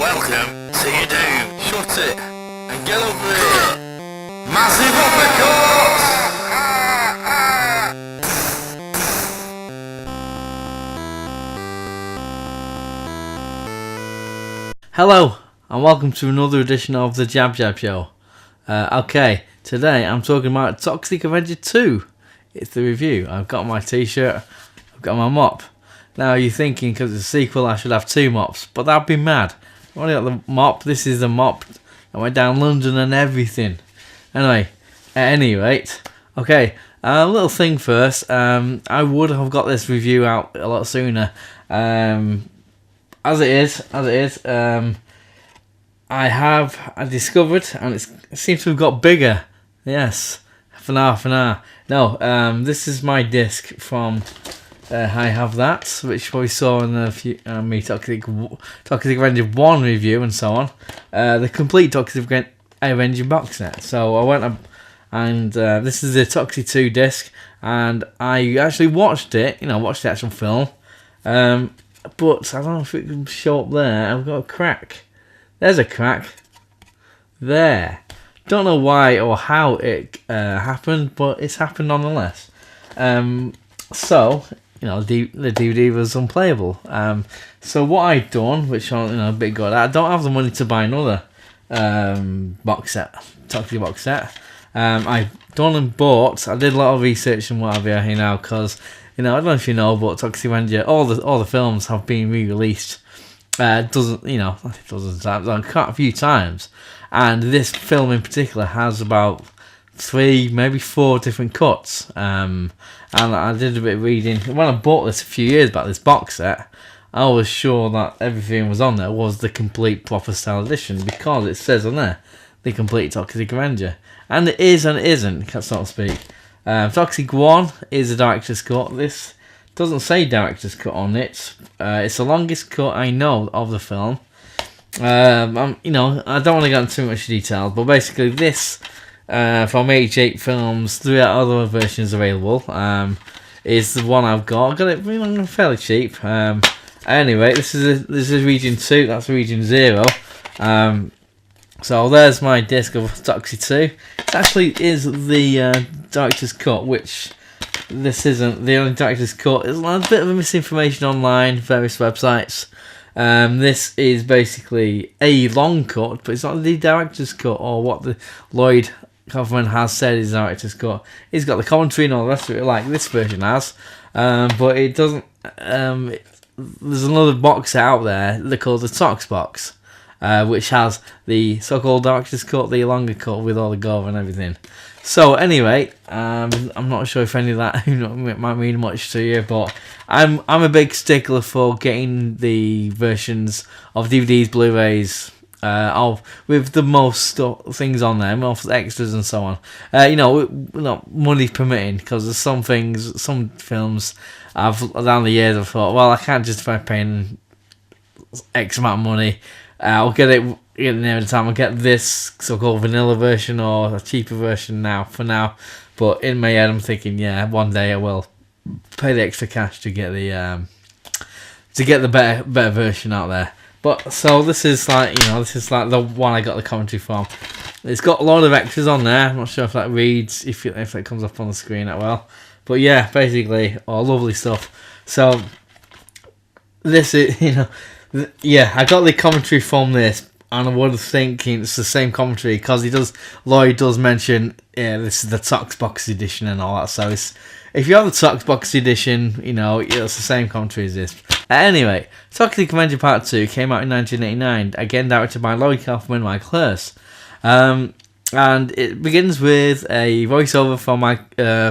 Welcome to your doom. Shut it and get over here. Massive uppercut! Hello and welcome to another edition of the JabJab Show. Okay, today I'm talking about Toxic Avenger 2. It's the review. I've got my t-shirt, I've got my mop. Now you're thinking because it's a sequel I should have two mops, but that'd be mad. I've only got the mop, this is the mop. I went down London and everything. Anyway, at any rate, okay, a little thing first. I would have got this review out a lot sooner. As it is, I discovered, and it seems to have got bigger. Yes, for now. No, this is my disc from. I have that, which we saw in the me Toxic Avenger 1 review and so on. The complete Toxic Avenger box set. So I went up, and this is the Toxic 2 disc, and I actually watched it. Watched the actual film. But I don't know if it can show up there. I've got a crack. There's a crack. There. Don't know why or how it happened, but it's happened nonetheless. So, the DVD was unplayable. So what I've done, which I'm a bit good at, I don't have the money to buy another box set, Toxic box set. I've done and bought. I did a lot of research and whatever, because I don't know if you know, but Toxic Avenger, all the films have been re-released. Dozens times, quite a few times, and this film in particular has about 3, maybe 4 different cuts. And I did a bit of reading when I bought this a few years back. This box set, I was sure that everything was on there was the complete proper style edition because it says on there the complete Toxic Avenger, and it is and it isn't, so to speak. Toxic 1 is a director's cut. This doesn't say director's cut on it. It's the longest cut I know of the film. I don't want to get into too much detail, but basically this, from 88 films, 3 other versions available, is the one I've got. I got it fairly cheap. Anyway, this is region 2. That's region 0. So there's my disc of Toxic 2. It actually is the director's cut, which this isn't the only director's cut. There's a bit of misinformation online, various websites. This is basically a long cut, but it's not the director's cut or what the Lloyd Kaufman has said is director's cut. He's got the commentary and all the rest of it, like this version has. But it doesn't. There's another box out there they're called the Tox box. Which has the so-called director's cut, the longer cut with all the gore and everything. So anyway, I'm not sure if any of that might mean much to you, but I'm a big stickler for getting the versions of DVDs, Blu-rays, with the most things on there, most extras and so on. Money permitting, because there's some films down the years I've thought, well, I can't justify paying X amount of money. I'll get it near the time. I'll get this so-called vanilla version or a cheaper version for now. But in my head, I'm thinking, yeah, one day I will pay the extra cash to get the better version out there. But so this is like the one I got the commentary from. It's got a lot of extras on there. I'm not sure if that reads, if it comes up on the screen that well. But yeah, basically, lovely stuff. So this is, yeah, I got the commentary from this, and I was thinking it's the same commentary because Lloyd does mention, this is the Tox Box edition and all that. So if you have the Tox Box edition, it's the same commentary as this. Anyway, Toxic Avenger Part 2 came out in 1989, again directed by Lloyd Kaufman and Michael Hurst. And it begins with a voiceover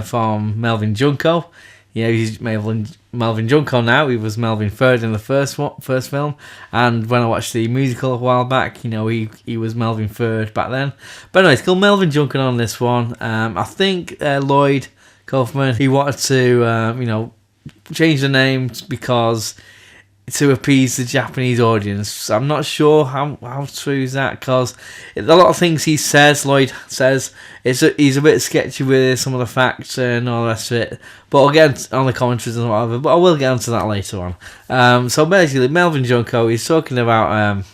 from Melvin Junko. Yeah, he's Melvin Junko now. He was Melvin Third in the first film, and when I watched the musical a while back, he was Melvin Third back then. But anyway, it's called Melvin Junko on this one. I think Lloyd Kaufman, he wanted to change the name because to appease the Japanese audience. I'm not sure how true is that, because a lot of things Lloyd says, he's a bit sketchy with some of the facts and all the rest of it. But I'll get on the commentaries and whatever, but I will get onto that later on. So basically, Melvin Junko is talking about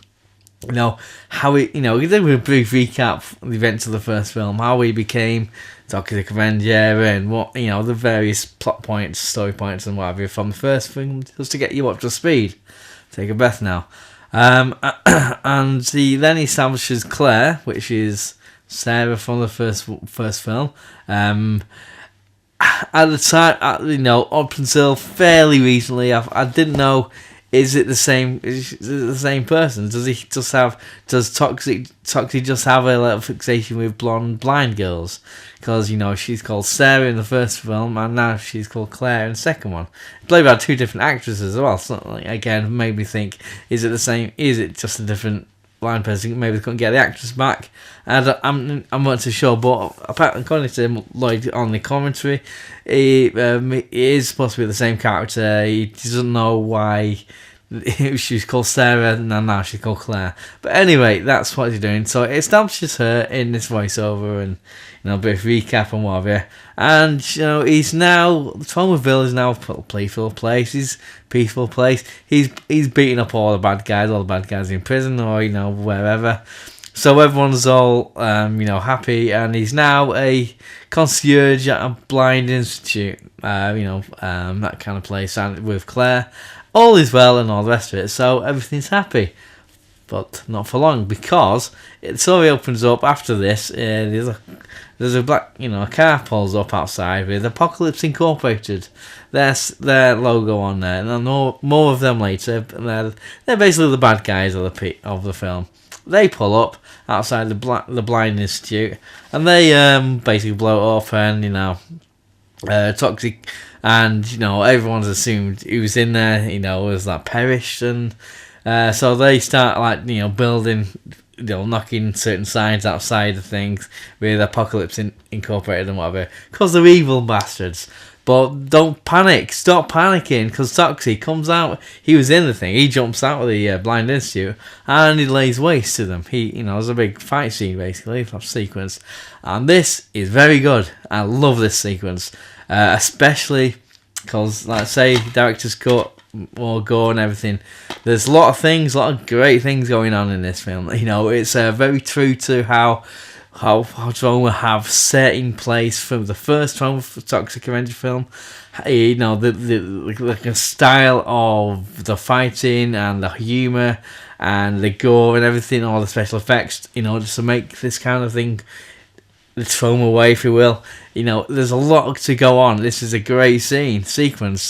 you know, how he, you know, he did a brief recap of the events of the first film, how he became Toxic Avenger, and what, you know, the various plot points, story points, and whatever from the first film, just to get you up to speed. Take a breath now. And then he establishes Claire, which is Sarah from the first film. At the time, you know, up until fairly recently, I didn't know. Is it the same? Is it the same person? Does Toxic just have a little fixation with blonde blind girls? Because, you know, she's called Sarah in the first film, and now she's called Claire in the second one. Played by two different actresses as well. So, like, again, made me think: is it the same? Is it just a different blind person? Maybe they couldn't get the actress back. I'm not too sure, but apparently, according to Lloyd on the commentary, he is supposed to be the same character. He doesn't know why she's called Sarah and now she's called Claire. But anyway, that's what he's doing. So it establishes her in this voiceover and, you know, a bit of recap and whatever. And, you know, he's now, Tromaville is now a playful place. He's peaceful place. He's beating up all the bad guys in prison or, you know, wherever. So everyone's all, you know, happy, and he's now a concierge at a blind institute, you know, that kind of place, and with Claire. All is well and all the rest of it, so everything's happy. But not for long, because the story opens up after this. There's a black, you know, a car pulls up outside with Apocalypse Incorporated. There's their logo on there, and I'll know more of them later. They're basically the bad guys of the film. They pull up outside the blind institute, and they basically blow it up, and, you know, Toxic, and, you know, everyone's assumed he was in there, you know, was like perished, and so they start, like, you know, building, you know, knocking certain signs outside of things with Apocalypse Incorporated and whatever, because they're evil bastards. But don't panic, stop panicking, because Toxic comes out. He was in the thing. He jumps out of the blind institute and he lays waste to them. You know, there's a big fight scene basically, sequence, and this is very good. I love this sequence, especially because, like I say, director's cut, more gore and everything. There's a lot of great things going on in this film. You know, it's very true to how Troma have set in place from the first Toxic Avenger film. You know, the style of the fighting and the humour and the gore and everything, all the special effects, you know, just to make this kind of thing the Troma way, if you will. You know, there's a lot to go on. This is a great sequence.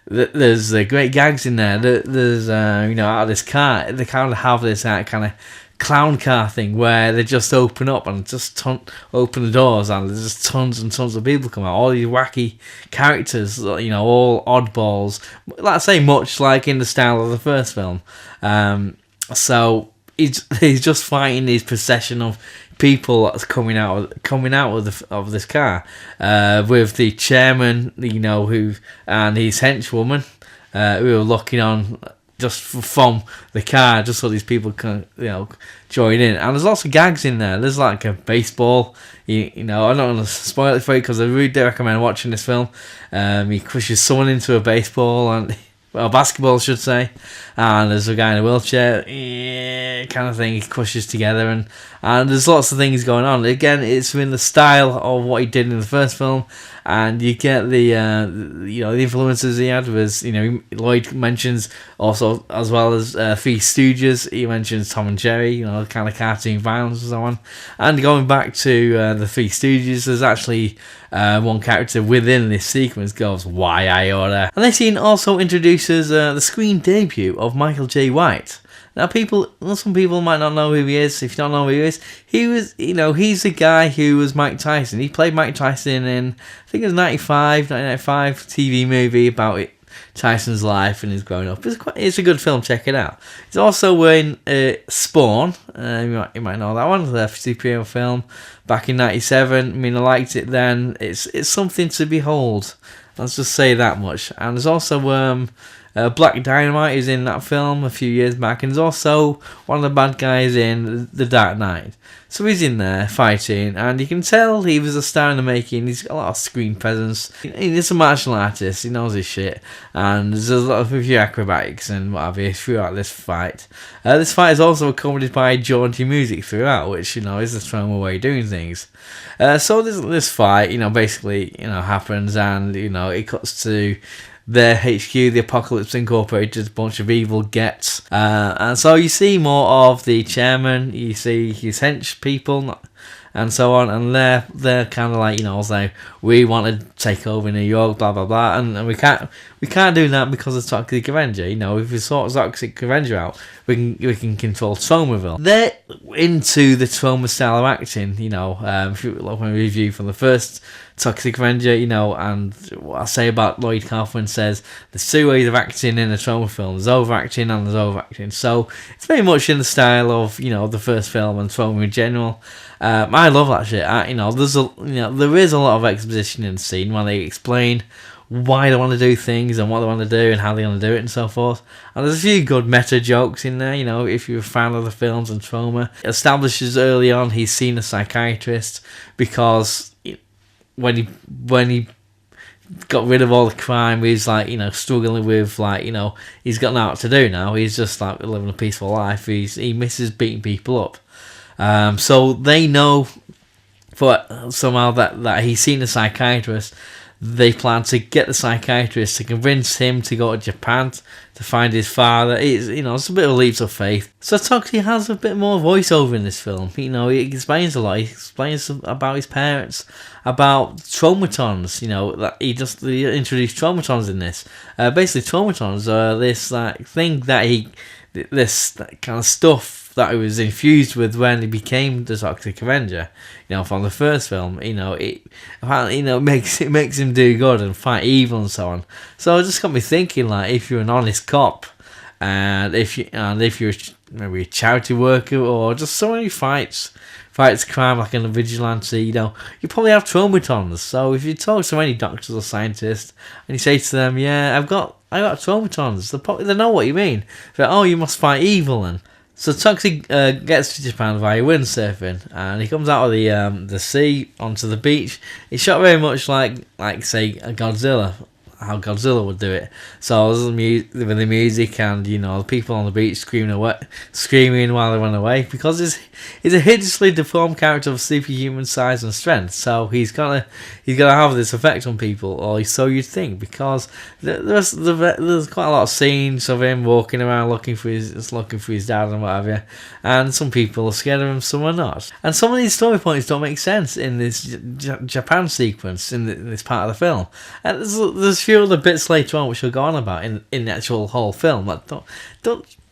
There's great gags in there. There's you know, out of this car, they kind of have this kind of clown car thing where they just open up and just open the doors, and there's just tons and tons of people come out, all these wacky characters, you know, all oddballs, like I say, much like in the style of the first film. So he's just fighting this procession of people that's coming out of this car, with the chairman, you know, who and his henchwoman, who are looking on just from the car, just so these people can, you know, join in. And there's lots of gags in there. There's like a baseball, you know, I don't want to spoil it for you because I really do recommend watching this film. He crushes someone into a baseball, and, well, basketball I should say, and there's a guy in a wheelchair, kind of thing, he crushes together, and there's lots of things going on. Again, it's in the style of what he did in the first film, and you get the you know, the influences he had was, you know, Lloyd mentions also, as well as Three Stooges, he mentions Tom and Jerry, you know, kind of cartoon violence and so on. And going back to the Three Stooges, there's actually one character within this sequence goes, "Why I order?" And this scene also introduces the screen debut of Michael J. White. Now, some people might not know who he is. If you don't know who he is, he was, you know, he's the guy who was Mike Tyson. He played Mike Tyson in, I think it was 1995 TV movie about it, Tyson's life and his growing up. It's a good film. Check it out. He's also in Spawn. You might know that one, the superhero film back in '97. I mean, I liked it then. It's something to behold. Let's just say that much. And there's also Black Dynamite is in that film a few years back, and he's also one of the bad guys in The Dark Knight. So he's in there fighting, and you can tell he was a star in the making. He's got a lot of screen presence. He's a martial artist. He knows his shit, and there's a lot of few acrobatics and what have you throughout this fight. This fight is also accompanied by jaunty music throughout, which is the Troma way of doing things. So this fight, basically, happens, and it cuts to their HQ, the Apocalypse Incorporated, a bunch of evil gets. And so you see more of the chairman, you see his hench people, and so on, and they're kind of like, say, we want to take over New York, blah blah blah, and we can't do that because of Toxic Avenger. If we sort Toxic Avenger out, we can control Tromaville. They're into the Troma style of acting. If you look at my review from the first Toxic Avenger, and what I say about Lloyd Kaufman says there's two ways of acting in a Troma film. There's overacting and there's overacting. So it's very much in the style of the first film and Troma in general. I love that shit. There is a lot of exposition in the scene when they explain why they want to do things and what they want to do and how they want to do it and so forth. And there's a few good meta jokes in there. If you're a fan of the films and Troma, it establishes early on he's seen a psychiatrist because when he got rid of all the crime, he's struggling with he's got nothing to do now. He's just living a peaceful life. He misses beating people up. So they know somehow that he's seen a psychiatrist. They plan to get the psychiatrist to convince him to go to Japan to find his father. It's a bit of leaps of faith. So Toxie has a bit more voiceover in this film. He explains a lot. He explains about his parents, about traumatons. That he introduced traumatons in this. Basically, traumatons are this thing that this kind of stuff that he was infused with when he became the Toxic Avenger, from the first film. It makes him do good and fight evil and so on. So it just got me thinking, if you're an honest cop, and if you're maybe a charity worker or just someone who fights crime like a vigilante, you probably have traumatons. So if you talk to any doctors or scientists and you say to them, yeah, I got traumatons, they know what you mean. They're like, oh, you must fight evil then. So Toxic gets to Japan via windsurfing, and he comes out of the sea onto the beach. It's shot very much like say a Godzilla, how Godzilla would do it. So with the music and the people on the beach screaming while they run away, because he's a hideously deformed character of superhuman size and strength. So he's gonna have this effect on people, or so you'd think, because there's quite a lot of scenes of him walking around looking for his dad and whatever, and some people are scared of him, some are not. And some of these story points don't make sense in this Japan sequence in this part of the film. And there's a few other bits later on which we'll go on about in the actual whole film that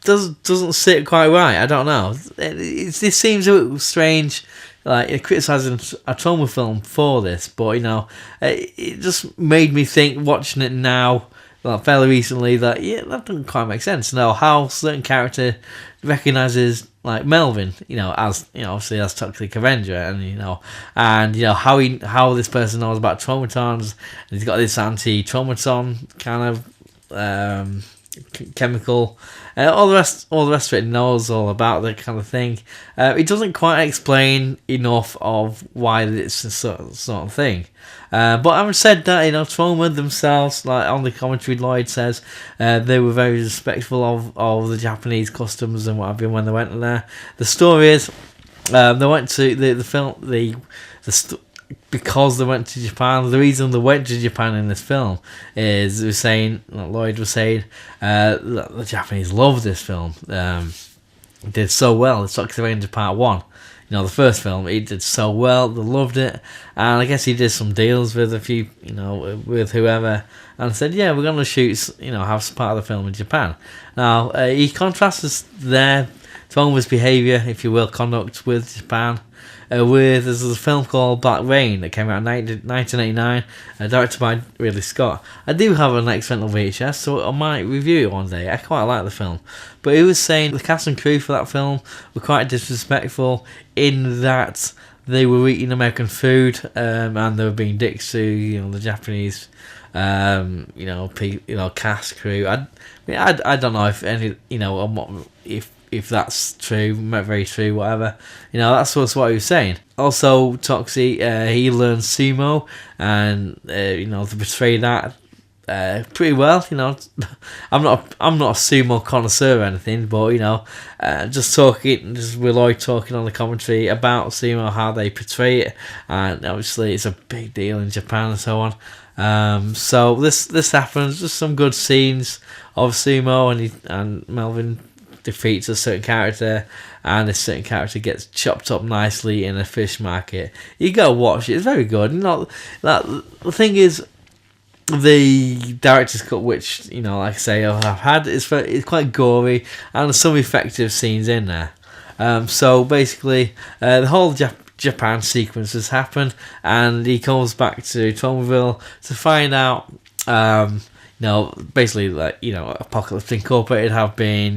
doesn't sit quite right. I don't know. This seems a little strange, criticising a Troma film for this, but it just made me think watching it now, fairly recently, that that doesn't quite make sense. How certain character recognises Melvin, as obviously as Toxic Avenger, and how this person knows about traumatons, and he's got this anti-traumaton kind of chemical, all the rest of it knows all about that kind of thing. It doesn't quite explain enough of why it's a sort of thing. But having said that, Troma themselves, on the commentary, Lloyd says they were very respectful of the Japanese customs and what have you when they went there. The story is they went to the film because they went to Japan. The reason they went to Japan in this film is Lloyd was saying that the Japanese loved this film. It did so well. It's Toxic Avenger Part 1. The first film, it did so well, they loved it, and I guess he did some deals with a few, with whoever, and said, yeah, we're going to shoot, have part of the film in Japan. Now, he contrasts their Troma's behaviour, if you will, conduct with Japan, there's a film called Black Rain that came out in 1989, directed by Ridley Scott. I do have an external VHS, so I might review it one day. I quite like the film. But he was saying the cast and crew for that film were quite disrespectful in that they were eating American food, and they were being dicks to the Japanese cast, crew. I don't know if any, if that's true, not very true, whatever. That's what he was saying. Also, Toxie, he learns sumo, and they portray that pretty well. I'm not a sumo connoisseur or anything, but just with Lloyd talking on the commentary about sumo, how they portray it, and obviously it's a big deal in Japan and so on. So this happens. Just some good scenes of sumo, and Melvin defeats a certain character, and this certain character gets chopped up nicely in a fish market. You gotta watch it; it's very good. The thing is, the director's cut, which like I say, I've had, it's quite gory, and there's some effective scenes in there. So basically, the whole Japan sequence has happened, and he comes back to Tomerville to find out. Basically, Apocalypse Incorporated have been,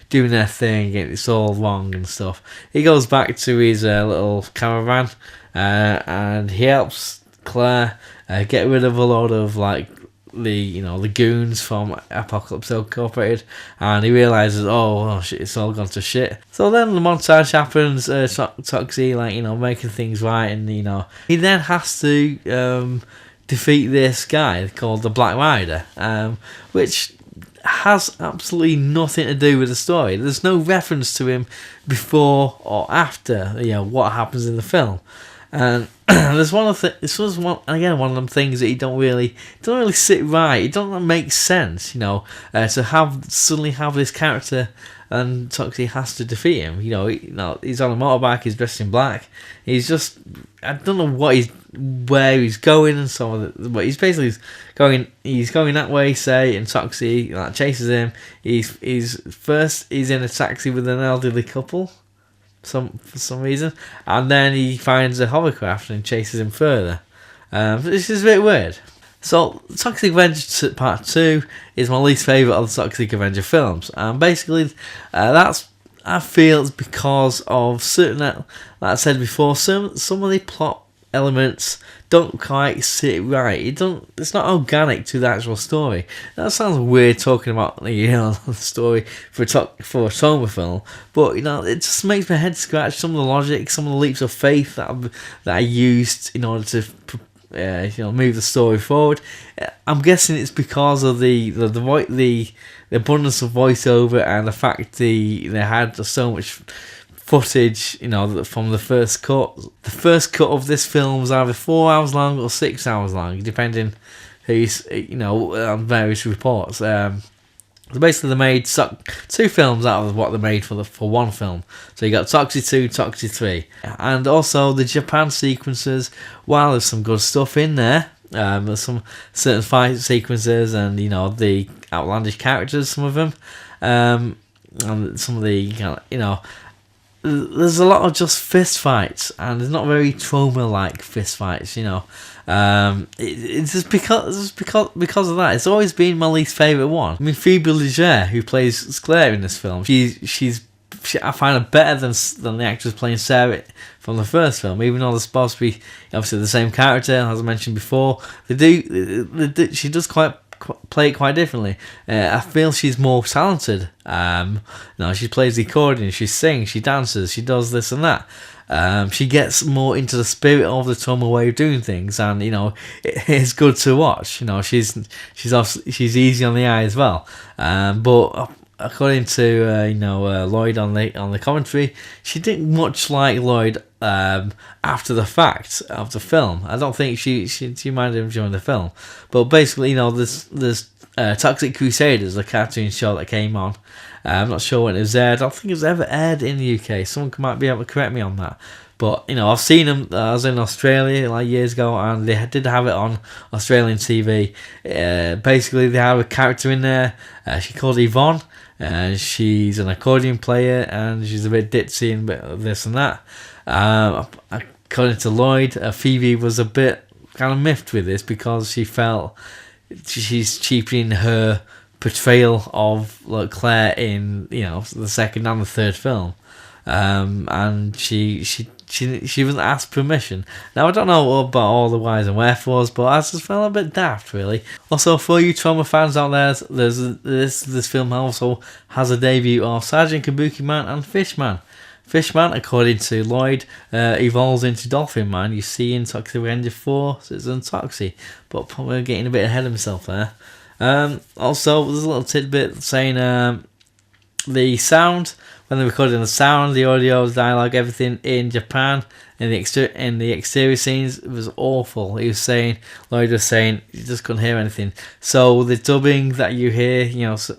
doing their thing, it's all wrong and stuff. He goes back to his little caravan, and he helps Claire get rid of a lot of, the goons from Apocalypse Incorporated, and he realizes, oh shit, it's all gone to shit. So then the montage happens, Toxie, making things right, and, he then has to, defeat this guy called the Black Rider, which has absolutely nothing to do with the story. There's no reference to him before or after what happens in the film, and this was one of them things that you don't really sit right. It don't make sense, to suddenly have this character, and Toxie has to defeat him. He's on a motorbike, he's dressed in black. He's just, I don't know where he's going and so on, but he's basically going that way, say, and Toxie chases him. He's in a taxi with an elderly couple, for some reason, and then he finds a hovercraft and chases him further. This is a bit weird. So, Toxic Avenger Part II is my least favourite of the Toxic Avenger films, and basically I feel it's because of certain, like I said before, some of the plot elements don't quite sit right. It's not organic to the actual story. That sounds weird talking about the story for a Toma film, but it just makes my head scratch. Some of the logic, some of the leaps of faith that I used in order to move the story forward. I'm guessing it's because of the abundance of voiceover, and the fact they had so much footage, from the first cut. The first cut of this film was either 4 hours long or 6 hours long, depending who's, on various reports. So basically, they made two films out of what they made for one film. So you got Toxie 2, Toxie 3, and also the Japan sequences. While there's some good stuff in there, there's some certain fight sequences, and the outlandish characters, some of them, and some of the there's a lot of just fist fights, and there's not very trauma-like fist fights. It's just because of that. It's always been my least favourite one. I mean, Phoebe Legere, who plays Claire in this film, I find her better than the actress playing Sarah from the first film. Even though they're supposed to be obviously the same character, as I mentioned before, she does play it quite differently. I feel she's more talented. She plays the accordion, she sings, she dances, she does this and that. She gets more into the spirit of the Toma way of doing things, and it's good to watch. She's easy on the eye as well. But according to Lloyd on the commentary, she didn't much like Lloyd after the fact of the film. I don't think she minded him during the film. But basically, there's Toxic Crusaders, the cartoon show that came on. I'm not sure when it was aired. I don't think it was ever aired in the UK. Someone might be able to correct me on that. But I've seen them. I was in Australia years ago, and they did have it on Australian TV. Basically, they have a character in there. She called Yvonne. She's an accordion player, and she's a bit ditzy and a bit of this and that. According to Lloyd, Phoebe was a bit kind of miffed with this because she felt she's cheapening her portrayal of Claire in the second and the third film, and she she wasn't asked permission. Now I don't know about all the whys and wherefores, but I just felt a bit daft, really. Also, for you trauma fans out there, this film also has a debut of Sergeant Kabuki Man and Fishman. Fishman, according to Lloyd, evolves into Dolphin Man. You see in Toxic Avenger 4, Citizen Toxie, but probably getting a bit ahead of himself there. Also, there's a little tidbit saying the sound, when they're recording the sound, the audio, the dialogue, everything in Japan, in the exterior scenes, it was awful. Lloyd was saying, you just couldn't hear anything. So the dubbing that you hear,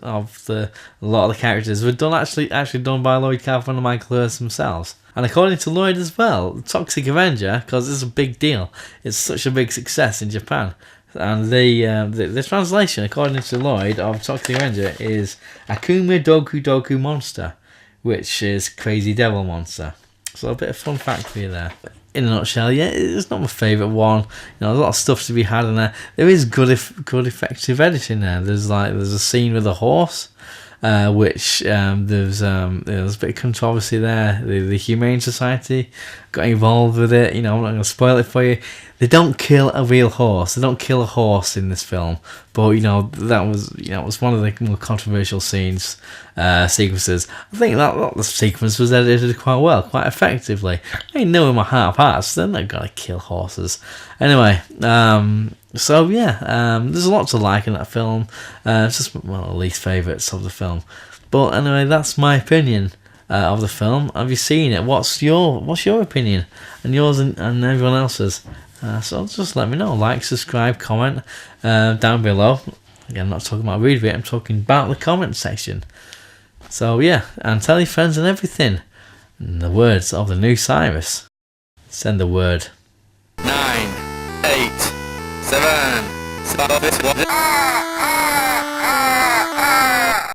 of a lot of the characters were actually done by Lloyd Kaufman and Michael Hurst themselves. And according to Lloyd as well, Toxic Avenger, because it's a big deal, it's such a big success in Japan. And the translation, according to Lloyd, of Toxic Avenger is Akuma Doku Doku Monster, which is Crazy Devil Monster. So a bit of fun fact for you there. In a nutshell, yeah, it's not my favourite one. There's a lot of stuff to be had in there. There is good effective editing there. There's a scene with a horse, which there's a bit of controversy there. The Humane Society got involved with it. I'm not going to spoil it for you. They don't kill a real horse. They don't kill a horse in this film. But that was one of the more controversial sequences. I think that the sequence was edited quite well, quite effectively. I know in my heart of hearts they're not gonna kill horses. Anyway, so yeah, there's a lot to like in that film. It's just one of the least favourites of the film. But anyway, that's my opinion of the film. Have you seen it? What's your opinion? And yours and everyone else's? So just let me know. Like, subscribe, comment down below. Again, I'm not talking about read it, I'm talking about the comment section. So yeah, and tell your friends and everything. In the words of the new Cyrus, send the word. 9, 8, 7, 6, 5, 4, 3,